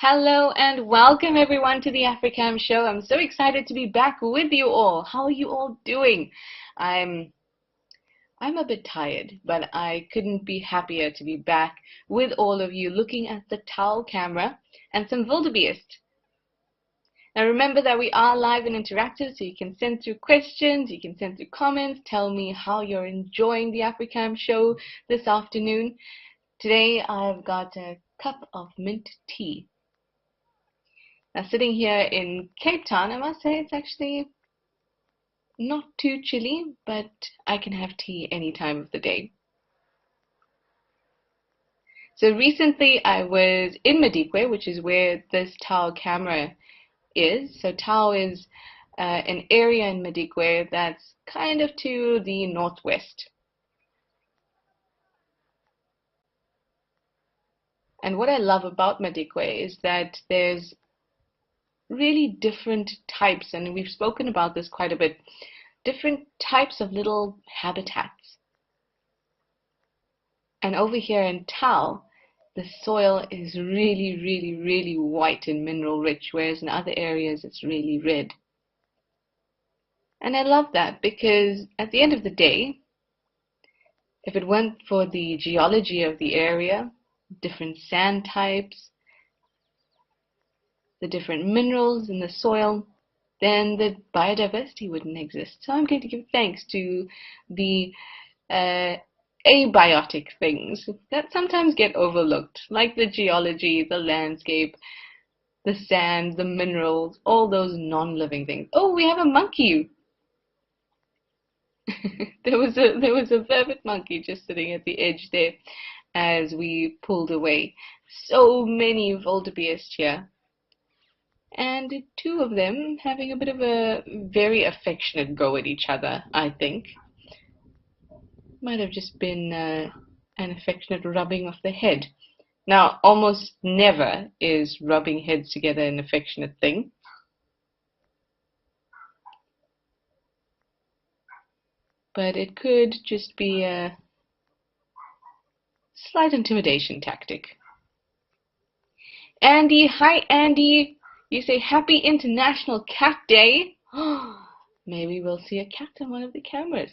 Hello and welcome everyone to the Africam show. I'm so excited to be back with you all. How are you all doing? I'm a bit tired, but I couldn't be happier to be back with all of you looking at the towel camera and some wildebeest. Now remember that we are live and interactive, so you can send through questions, you can send through comments, tell me how you're enjoying the Africam show this afternoon. Today I've got a cup of mint tea. Now sitting here in Cape Town, I must say it's actually not too chilly, but I can have tea any time of the day. So recently I was in Madikwe, which is where this Tau camera is. So Tau is an area in Madikwe that's kind of to the northwest. And what I love about Madikwe is that there's really different types, and we've spoken about this quite a bit, different types of little habitats. And over here in Tau, the soil is really white and mineral rich, whereas in other areas it's really red. And I love that because at the end of the day, if it weren't for the geology of the area, different sand types, the different minerals in the soil, then the biodiversity wouldn't exist. So I'm going to give thanks to the abiotic things that sometimes get overlooked, like the geology, the landscape, the sand, the minerals, all those non-living things. Oh, we have a monkey. There was a vervet monkey just sitting at the edge there as we pulled away. So many wildebeest here. And two of them having a bit of a very affectionate go at each other, I think. Might have just been an affectionate rubbing of the head. Now, almost never is rubbing heads together an affectionate thing. But it could just be a slight intimidation tactic. Andy, hi Andy. You say Happy International Cat Day. Maybe we'll see a cat on one of the cameras.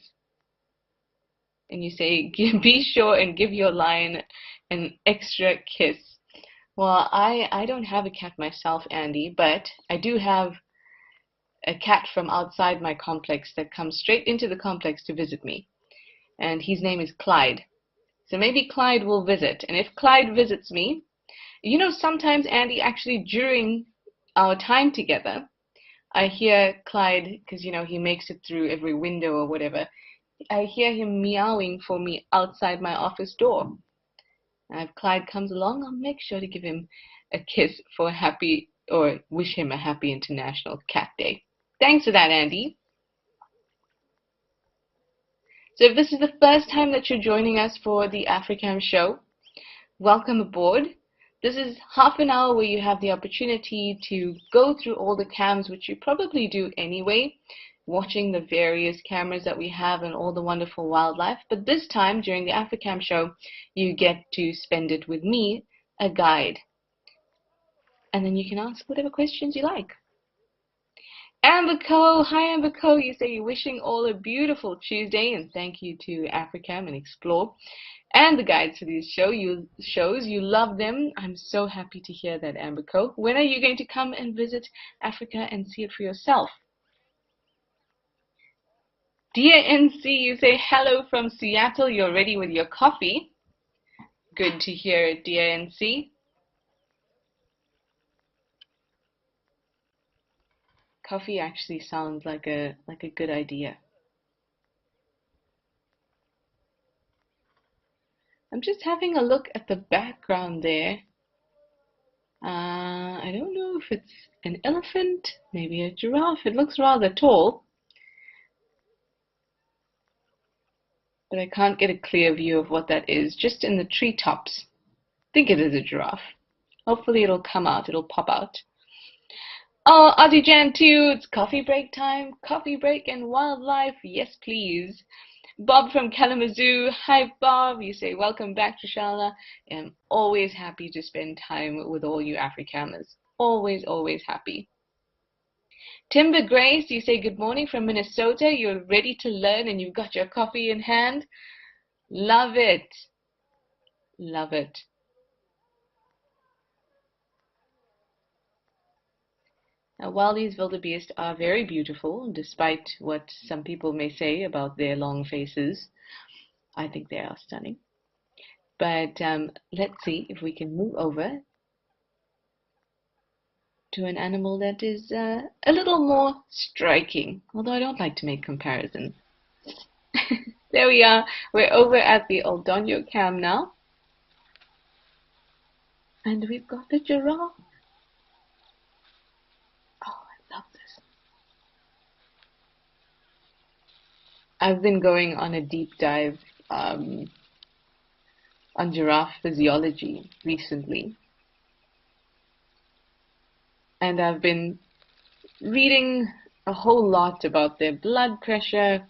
And you say, be sure and give your lion an extra kiss. Well, I don't have a cat myself, Andy, but I do have a cat from outside my complex that comes straight into the complex to visit me. And his name is Clyde. So maybe Clyde will visit. And if Clyde visits me, you know, sometimes, Andy, actually during our time together, I hear Clyde, because, you know, he makes it through every window or whatever, I hear him meowing for me outside my office door. And if Clyde comes along, I'll make sure to give him a kiss for a happy, or wish him a happy International Cat Day. Thanks for that, Andy. So if this is the first time that you're joining us for the Africam show, welcome aboard. This is half an hour where you have the opportunity to go through all the cams, which you probably do anyway, watching the various cameras that we have and all the wonderful wildlife. But this time, during the Africam show, you get to spend it with me, a guide. And then you can ask whatever questions you like. Amber Co, hi Amber Co, you say you're wishing all a beautiful Tuesday, and thank you to Africam and Explore and the guides for these shows. You love them. I'm so happy to hear that, Amber Co. When are you going to come and visit Africa and see it for yourself? Dear NC, you say hello from Seattle. You're ready with your coffee. Good to hear it, dear NC. Coffee actually sounds like a good idea. I'm just having a look at the background there. I don't know if it's an elephant, maybe a giraffe. It looks rather tall, but I can't get a clear view of what that is. Just in the treetops. I think it is a giraffe. Hopefully it'll come out, it'll pop out. Oh, Auntie Jan too, it's coffee break time. Coffee break and wildlife, yes please. Bob from Kalamazoo. Hi, Bob. You say, welcome back, Trishana. I'm always happy to spend time with all you Africamers. Always, always happy. Timber Grace, you say, good morning from Minnesota. You're ready to learn and you've got your coffee in hand. Love it. Love it. Now, while these wildebeest are very beautiful, despite what some people may say about their long faces, I think they are stunning. But let's see if we can move over to an animal that is a little more striking, although I don't like to make comparisons. There we are. We're over at the Oldonyo cam now. And we've got the giraffe. Oh, I love this. I've been going on a deep dive on giraffe physiology recently. And I've been reading a whole lot about their blood pressure,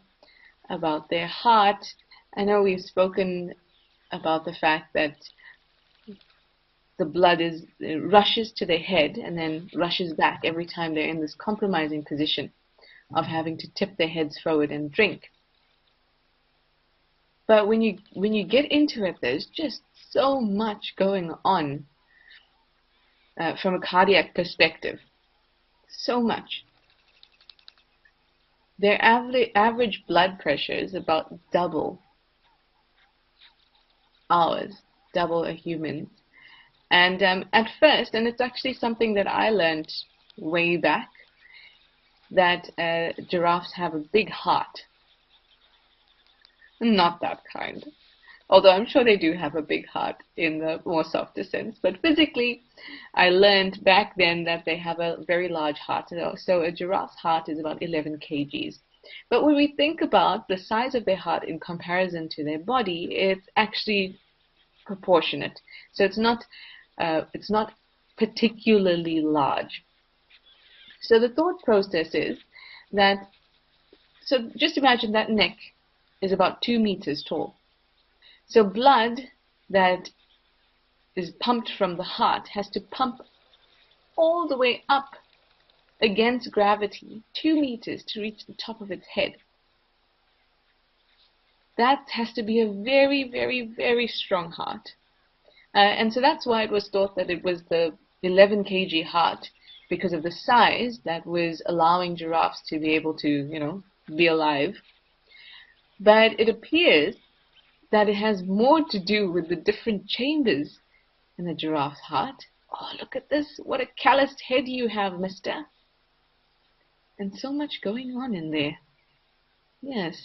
about their heart. I know we've spoken about the fact that the blood rushes to their head and then rushes back every time they're in this compromising position of having to tip their heads forward and drink. But when you get into it, there's just so much going on from a cardiac perspective. So much. Their average blood pressure is about double ours, double a human's. And at first, and it's actually something that I learned way back, that giraffes have a big heart. Not that kind. Although I'm sure they do have a big heart in the more softer sense. But physically, I learned back then that they have a very large heart. So a giraffe's heart is about 11 kgs. But when we think about the size of their heart in comparison to their body, it's actually proportionate. So it's not particularly large. So the thought process is that, so just imagine that neck is about 2 meters tall. So blood that is pumped from the heart has to pump all the way up against gravity, 2 meters to reach the top of its head. That has to be a very, very, very strong heart. And so that's why it was thought that it was the 11 kg heart, because of the size that was allowing giraffes to be able to, be alive. But it appears that it has more to do with the different chambers in the giraffe's heart. Oh, look at this. What a calloused head you have, mister. And so much going on in there. Yes.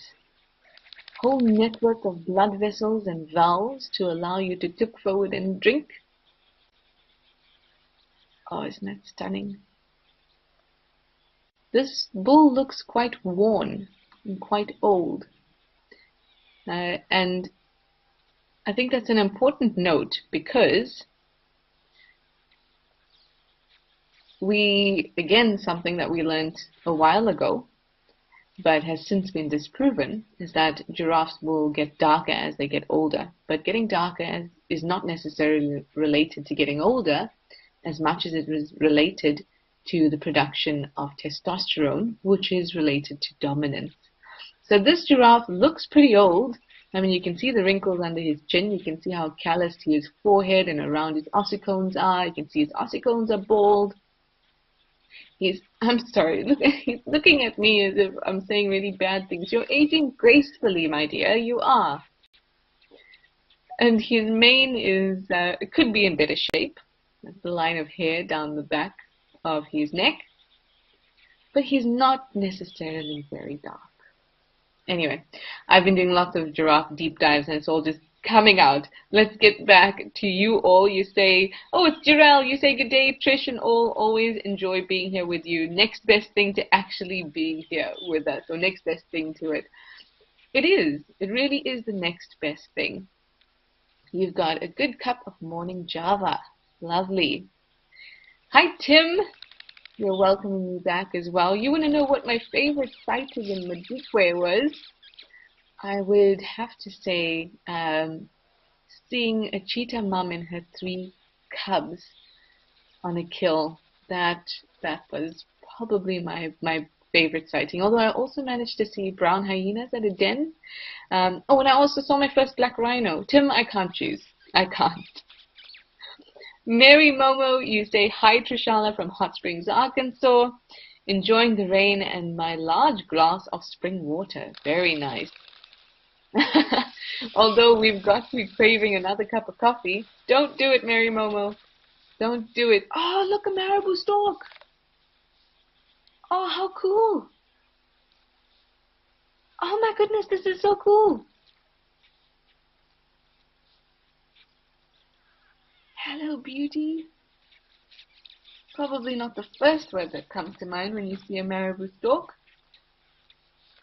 Whole network of blood vessels and valves to allow you to tip forward and drink. Oh, isn't that stunning? This bull looks quite worn and quite old. And I think that's an important note, because something that we learned a while ago, but has since been disproven, is that giraffes will get darker as they get older. But getting darker is not necessarily related to getting older as much as it is related to the production of testosterone, which is related to dominance. So this giraffe looks pretty old. I mean, you can see the wrinkles under his chin. You can see how calloused his forehead and around his ossicones are. You can see his ossicones are bald. I'm sorry, he's looking at me as if I'm saying really bad things. You're aging gracefully, my dear. You are. And his mane it could be in better shape. That's the line of hair down the back of his neck. But he's not necessarily very dark. Anyway, I've been doing lots of giraffe deep dives and it's all just coming out. Let's get back to you all. You say, oh, it's Jarell. You say good day, Trish, and all. Always enjoy being here with you. Next best thing to actually being here with us, or next best thing to it. It is. It really is the next best thing. You've got a good cup of morning Java. Lovely. Hi, Tim. You're welcoming me back as well. You want to know what my favorite sighting in Madikwe was? I would have to say seeing a cheetah mum and her 3 cubs on a kill, that was probably my favorite sighting. Although I also managed to see brown hyenas at a den. And I also saw my first black rhino. Tim, I can't choose. I can't. Mary Momo, you say hi Trishana from Hot Springs, Arkansas. Enjoying the rain and my large glass of spring water. Very nice. Although we've got me craving another cup of coffee. Don't do it, Mary Momo. Don't do it. Oh, look, a Marabou stork. Oh, how cool. Oh my goodness, this is so cool. Hello, beauty. Probably not the first word that comes to mind when you see a Marabou stork,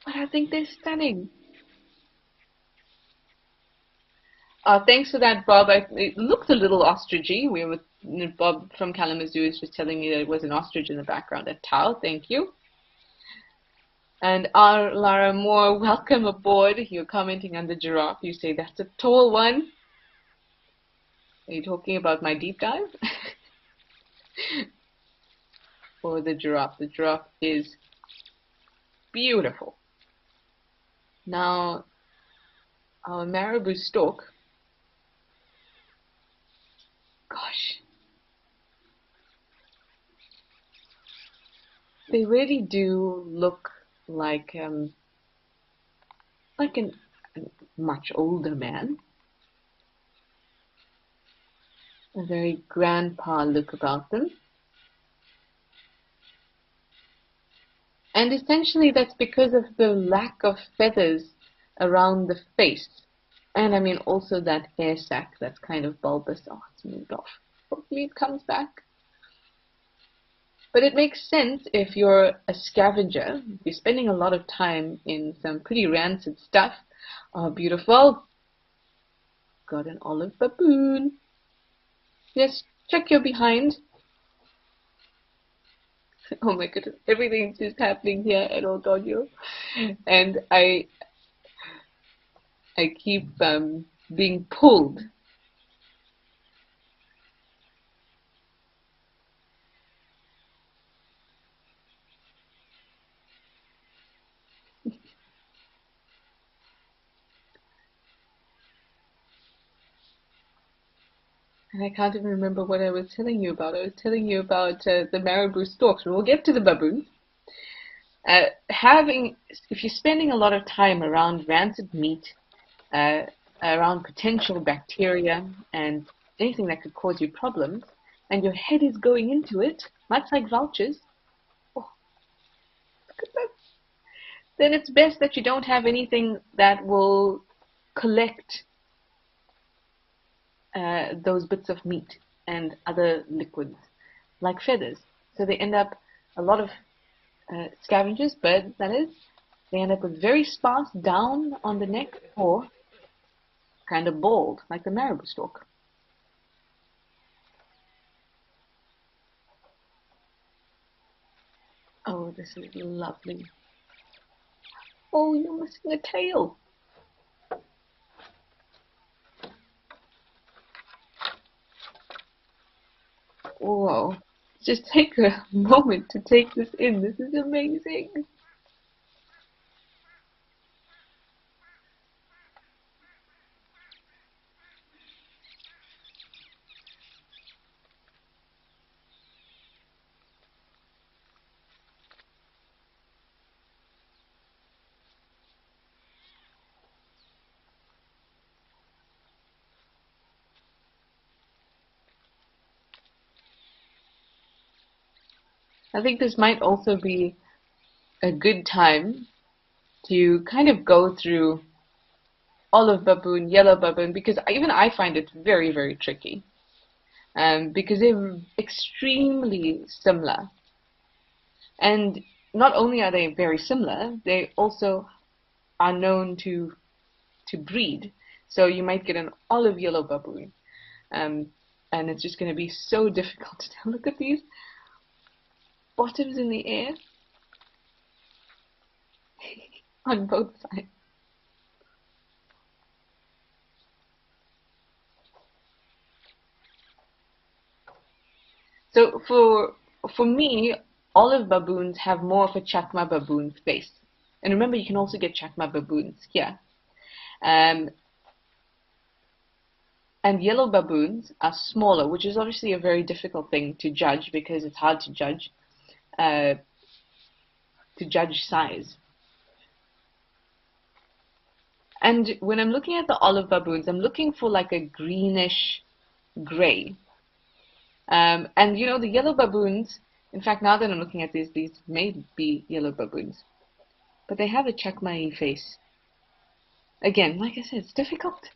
but I think they're stunning. Thanks for that, Bob. It looked a little ostrichy. Bob from Kalamazoo is just telling me that it was an ostrich in the background. A Tau, thank you. And Lara Moore, welcome aboard. You're commenting on the giraffe. You say that's a tall one. Are you talking about my deep dive? Or the giraffe? The giraffe is beautiful. Now, our Marabou stork. Gosh. They really do look like a much older man. A very grandpa look about them. And essentially that's because of the lack of feathers around the face. And I mean also that hair sac that's kind of bulbous. Oh, it's moved off. Hopefully it comes back. But it makes sense if you're a scavenger. You're spending a lot of time in some pretty rancid stuff. Oh, beautiful. Got an olive baboon. Yes, check your behind. Oh my goodness, everything's just happening here at Otoyo. And I keep being pulled. And I can't even remember what I was telling you about. I was telling you about the Marabou storks. We'll get to the baboons. If you're spending a lot of time around rancid meat, around potential bacteria and anything that could cause you problems, and your head is going into it, much like vultures, oh, look at that, then it's best that you don't have anything that will collect those bits of meat and other liquids, like feathers. So they end up, a lot of scavengers, birds that is, they end up with very sparse down on the neck or kind of bald, like the Marabou stork. Oh, this is lovely. Oh, you're missing a tail. Whoa. Just take a moment to take this in. This is amazing. I think this might also be a good time to kind of go through olive baboon, yellow baboon, because even I find it very, very tricky. Because they're extremely similar. And not only are they very similar, they also are known to breed. So you might get an olive yellow baboon. And it's just going to be so difficult to tell. Look at these bottoms in the air on both sides. So for me, olive baboons have more of a Katmai baboon face. And remember, you can also get Katmai baboons here. Um, and yellow baboons are smaller, which is obviously a very difficult thing to judge because it's hard to judge size. And when I'm looking at the olive baboons, I'm looking for like a greenish gray. And you know, the yellow baboons, in fact, now that I'm looking at these may be yellow baboons, but they have a Katmai face. Again, like I said, it's difficult.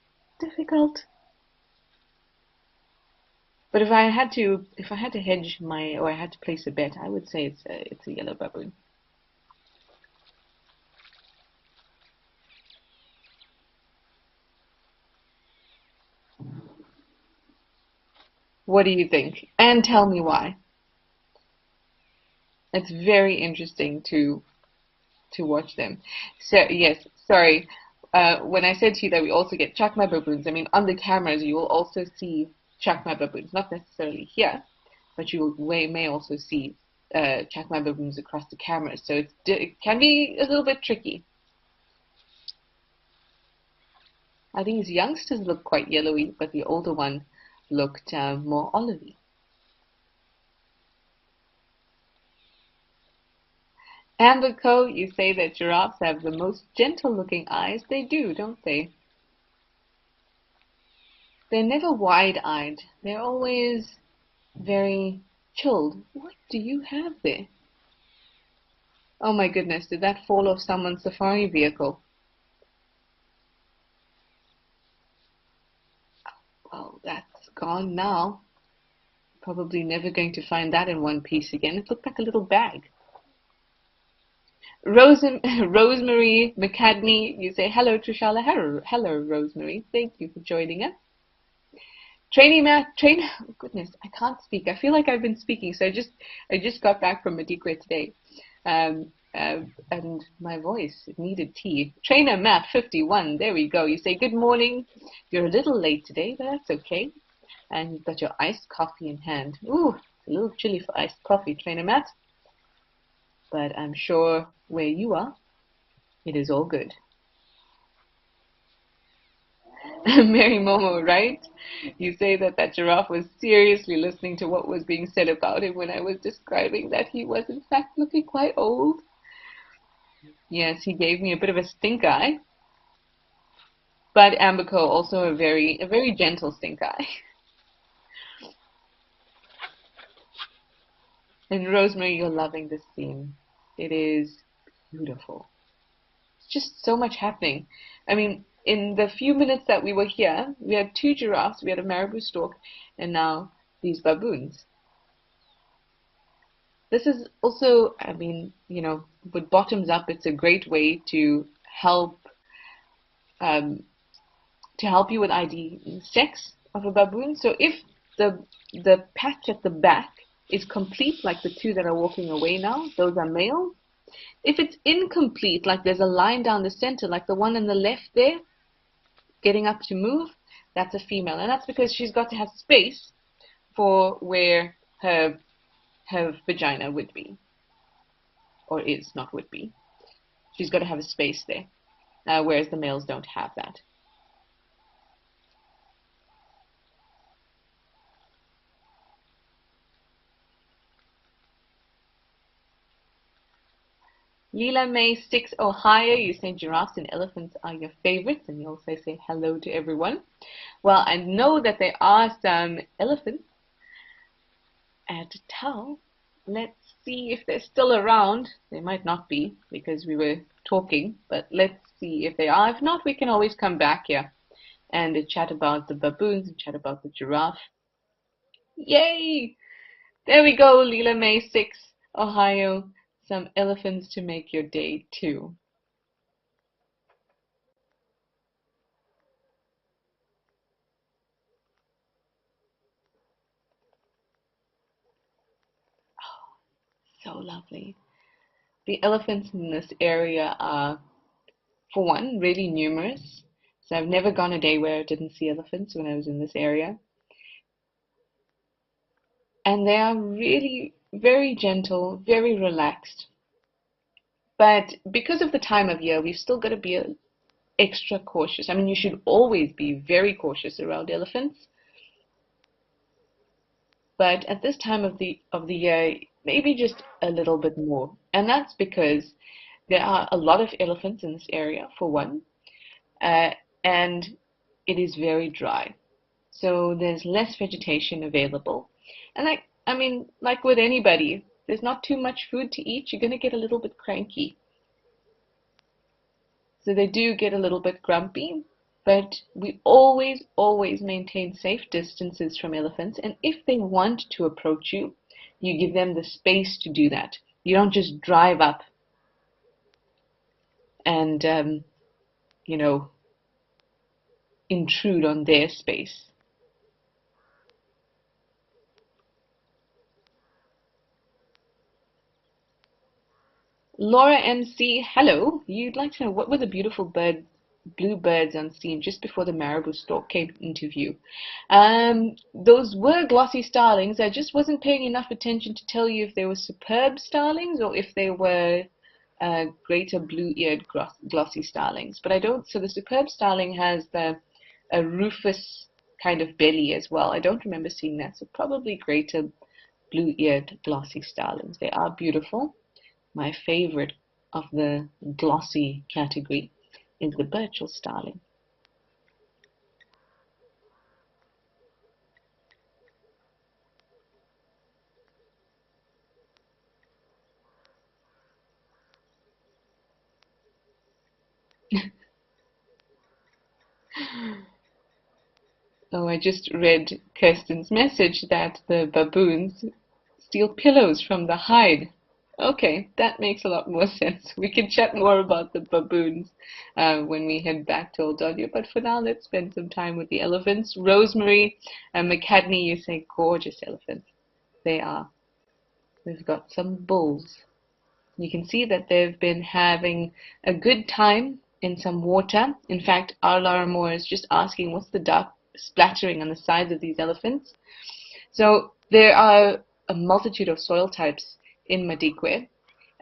But if I had to hedge or I had to place a bet, I would say it's a yellow baboon. What do you think? And tell me why. It's very interesting to watch them. So yes, sorry. When I said to you that we also get Katmai baboons, I mean on the cameras you will also see Katmai baboons, not necessarily here, but you may also see Katmai baboons across the cameras. So it can be a little bit tricky. I think these youngsters look quite yellowy, but the older one looked more olivey. Amber Co, you say that giraffes have the most gentle-looking eyes. They do, don't they? They're never wide-eyed. They're always very chilled. What do you have there? Oh my goodness, did that fall off someone's safari vehicle? Well, that's gone now. Probably never going to find that in one piece again. It looked like a little bag. Rosemary McCadney, you say hello, Trishala. Hello, Rosemary. Thank you for joining us. Oh goodness, I can't speak. I feel like I've been speaking, so I just got back from Madikwe today, and my voice it needed tea. Trainer Matt 51, there we go. You say good morning. You're a little late today, but that's okay. And you've got your iced coffee in hand. Ooh, it's a little chilly for iced coffee, Trainer Matt. But I'm sure where you are, it is all good. Mary Momo, right? You say that giraffe was seriously listening to what was being said about him when I was describing that he was in fact looking quite old. Yes, he gave me a bit of a stink eye. But Amberco also a very gentle stink eye. And Rosemary, you're loving this scene. It is beautiful. It's just so much happening. I mean, in the few minutes that we were here, we had 2 giraffes, we had a Marabou stork, and now these baboons. This is also, I mean, you know, with bottoms up, it's a great way to help you with ID sex of a baboon. So if the patch at the back is complete, like the 2 that are walking away now, those are males. If it's incomplete, like there's a line down the center, like the one on the left there, getting up to move, that's a female. And that's because she's got to have space for where her vagina would be. Or is, not would be. She's got to have a space there, whereas the males don't have that. Leela May 6 Ohio, you say giraffes and elephants are your favorites, and you also say hello to everyone. Well, I know that there are some elephants at Tau. Let's see if they're still around. They might not be because we were talking, but let's see if they are. If not, we can always come back here and chat about the baboons and chat about the giraffe. Yay! There we go, Leela May 6 Ohio. Some elephants to make your day too. So lovely. The elephants in this area are, for one, really numerous. So I've never gone a day where I didn't see elephants when I was in this area. and they are really very gentle, very relaxed. But because of the time of year, we've still got to be extra cautious. I mean, you should always be very cautious around elephants. But at this time of the year, maybe just a little bit more. And that's because there are a lot of elephants in this area, for one, and it is very dry. So there's less vegetation available. And I mean, like with anybody, there's not too much food to eat, you're going to get a little bit cranky. So they do get a little bit grumpy, but we always, always maintain safe distances from elephants. And if they want to approach you, you give them the space to do that. You don't just drive up and, intrude on their space. Laura MC, hello. You'd like to know what were the beautiful blue birds on scene just before the Marabou stork came into view? Those were glossy starlings. I just wasn't paying enough attention to tell you if they were superb starlings or if they were greater blue-eared glossy starlings. But I don't. So the superb starling has a rufous kind of belly as well. I don't remember seeing that. So probably greater blue-eared glossy starlings. They are beautiful. My favorite of the glossy category is the Burchell starling. Oh, I just read Kirsten's message that the baboons steal pillows from the hide. Okay, that makes a lot more sense. We can chat more about the baboons when we head back to Old Audio, but for now, let's spend some time with the elephants. Rosemary and McCadney, you say gorgeous elephants. They are. We've got some bulls. You can see that they've been having a good time in some water. In fact, our Laura Moore is just asking what's the dark splattering on the sides of these elephants. So there are a multitude of soil types in Madikwe,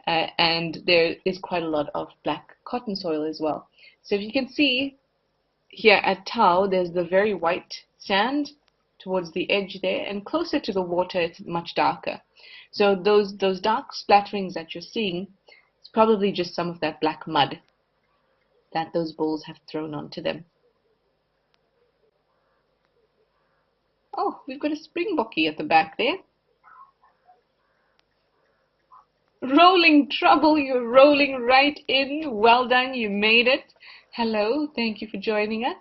and there is quite a lot of black cotton soil as well. So if you can see here at Tau, there's the very white sand towards the edge there, and closer to the water it's much darker. So those dark splatterings that you're seeing, it's probably just some of that black mud that those bulls have thrown onto them. Oh, we've got a springbokkie at the back there. Rolling trouble, you're rolling right in. Well done, you made it. Hello, thank you for joining us.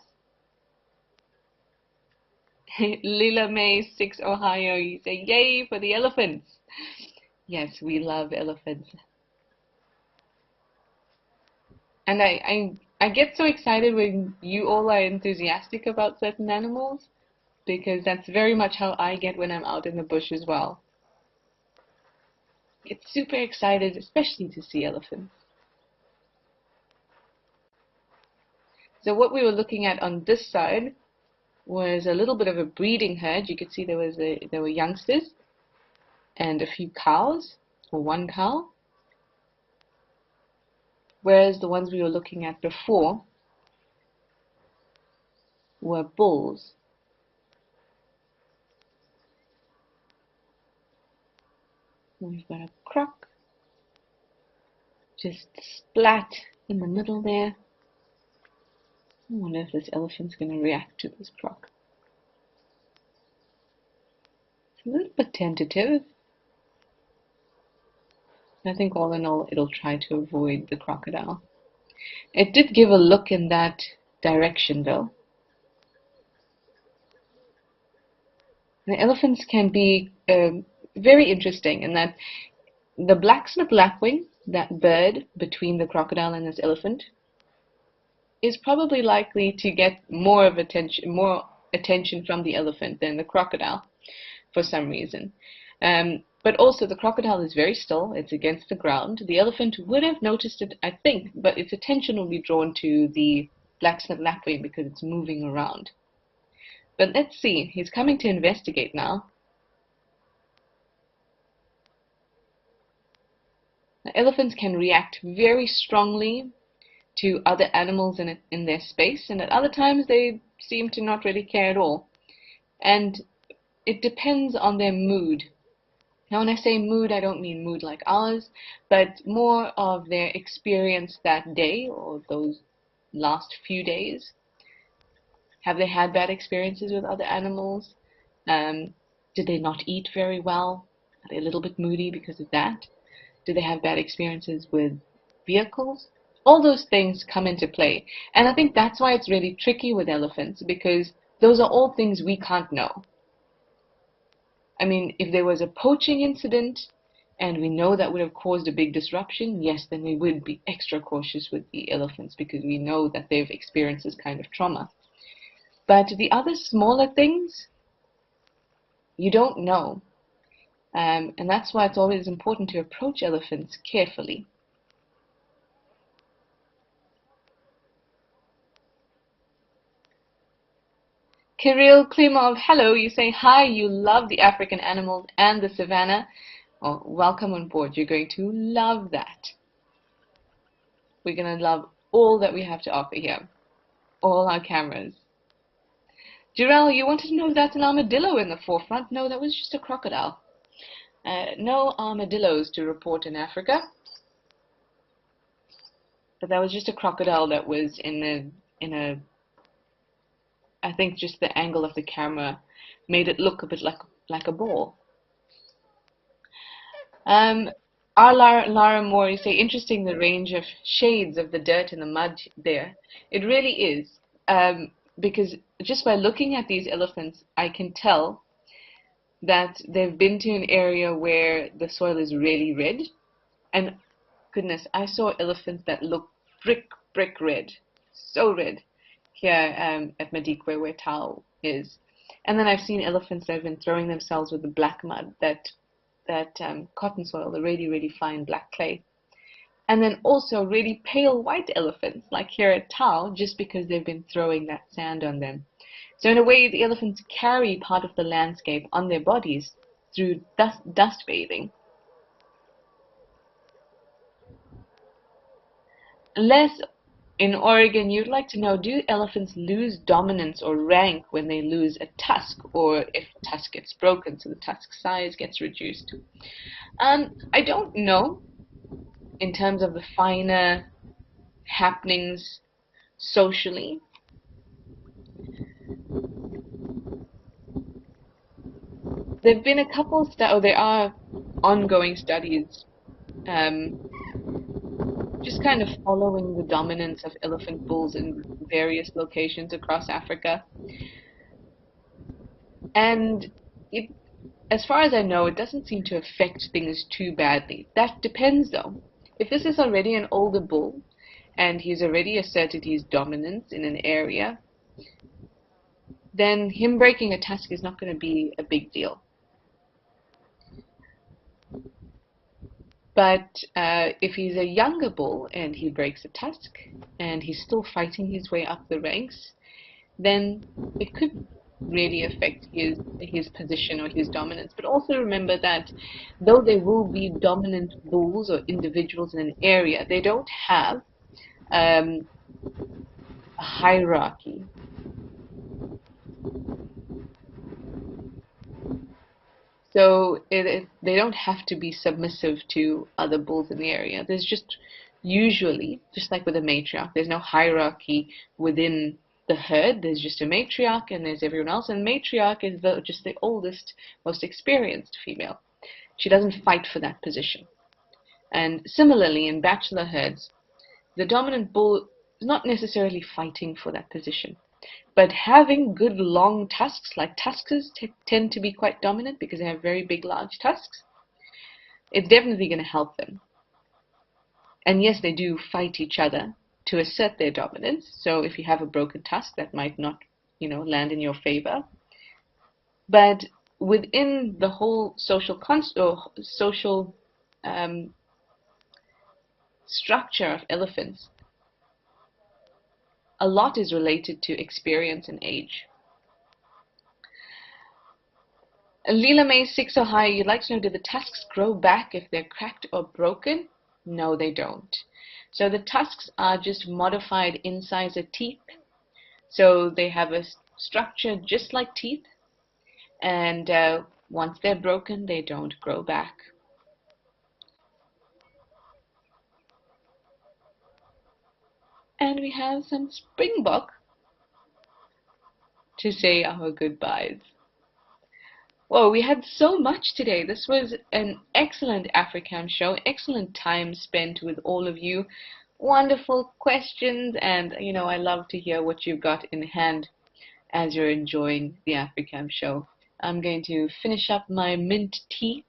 Lila May 6 Ohio, you say yay for the elephants. Yes, we love elephants. And I get so excited when you all are enthusiastic about certain animals, because that's very much how I get when I'm out in the bush as well. Get super excited, especially to see elephants. So what we were looking at on this side was a little bit of a breeding herd. You could see there were youngsters and a few cows, or one cow. Whereas the ones we were looking at before were bulls. We've got a croc just splat in the middle there. I wonder if this elephant's going to react to this croc. It's a little bit tentative. I think all in all it'll try to avoid the crocodile. It did give a look in that direction though. The elephants can be very interesting in that the black-snip lapwing, that bird between the crocodile and this elephant, is probably likely to get more attention from the elephant than the crocodile for some reason. But also the crocodile is very still, it's against the ground. The elephant would have noticed it, I think, but its attention will be drawn to the black-snip lapwing because it's moving around. But let's see, he's coming to investigate now. Elephants can react very strongly to other animals in their space, and at other times they seem to not really care at all. And it depends on their mood. Now, when I say mood, I don't mean mood like ours, but more of their experience that day or those last few days. Have they had bad experiences with other animals? Did they not eat very well? Are they a little bit moody because of that? Do they have bad experiences with vehicles? All those things come into play. And I think that's why it's really tricky with elephants, because those are all things we can't know. I mean, if there was a poaching incident and we know that would have caused a big disruption, yes, then we would be extra cautious with the elephants because we know that they've experienced this kind of trauma. But the other smaller things, you don't know. And that's why it's always important to approach elephants carefully. Kirill Klimov, hello, you say hi, you love the African animals and the savannah. Oh, welcome on board, you're going to love that. We're going to love all that we have to offer here, all our cameras. Jirel, you wanted to know if that's an armadillo in the forefront? No, that was just a crocodile. No armadillos to report in Africa, but that was just a crocodile that was in a I think just the angle of the camera made it look a bit like a ball. Our Lara Moore, you say, interesting the range of shades of the dirt and the mud there. It really is, because just by looking at these elephants, I can tell that they've been to an area where the soil is really red. And goodness, I saw elephants that look brick red, so red here at Madikwe where Tao is. And then I've seen elephants that have been throwing themselves with the black mud, that cotton soil, the really fine black clay. And then also really pale white elephants, like here at Tao, just because they've been throwing that sand on them. So in a way, the elephants carry part of the landscape on their bodies through dust bathing. Les, in Oregon, you'd like to know, do elephants lose dominance or rank when they lose a tusk, or if a tusk gets broken, so the tusk size gets reduced? I don't know in terms of the finer happenings socially. There've been a couple, there are ongoing studies just kind of following the dominance of elephant bulls in various locations across Africa. And as far as I know, it doesn't seem to affect things too badly. That depends, though. If this is already an older bull, and he's already asserted his dominance in an area, then him breaking a tusk is not going to be a big deal. But if he's a younger bull and he breaks a tusk and he's still fighting his way up the ranks, then it could really affect his position or his dominance. But also remember that though there will be dominant bulls or individuals in an area, they don't have a hierarchy. So they don't have to be submissive to other bulls in the area. There's just usually, just like with a matriarch, there's no hierarchy within the herd. There's just a matriarch and there's everyone else. And matriarch is just the oldest, most experienced female. She doesn't fight for that position. And similarly, in bachelor herds, the dominant bull is not necessarily fighting for that position. But having good long tusks, like tuskers tend to be quite dominant because they have very big, large tusks, it's definitely going to help them. And yes, they do fight each other to assert their dominance. So if you have a broken tusk, that might not, land in your favor. But within the whole social structure of elephants, a lot is related to experience and age. Leela May 6 Ohio, you'd like to know, do the tusks grow back if they're cracked or broken? No, they don't. So the tusks are just modified incisor teeth. So they have a structure just like teeth, and once they're broken, they don't grow back. And we have some springbok to say our goodbyes. Whoa, we had so much today. This was an excellent Africam show, excellent time spent with all of you. Wonderful questions, and I love to hear what you've got in hand as you're enjoying the Africam show. I'm going to finish up my mint tea.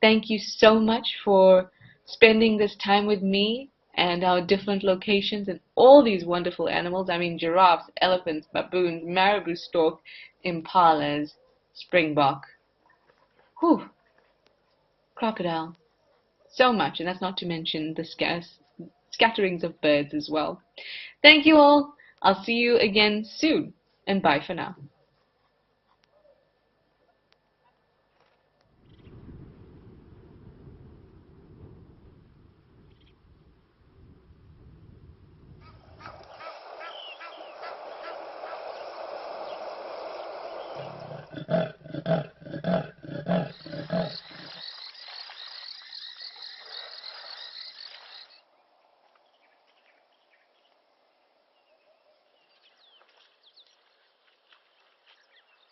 Thank you so much for spending this time with me and our different locations and all these wonderful animals. I mean, giraffes, elephants, baboons, marabou, stork, impalas, springbok, whew, crocodile. So much, and that's not to mention the scatterings of birds as well. Thank you all. I'll see you again soon, and bye for now.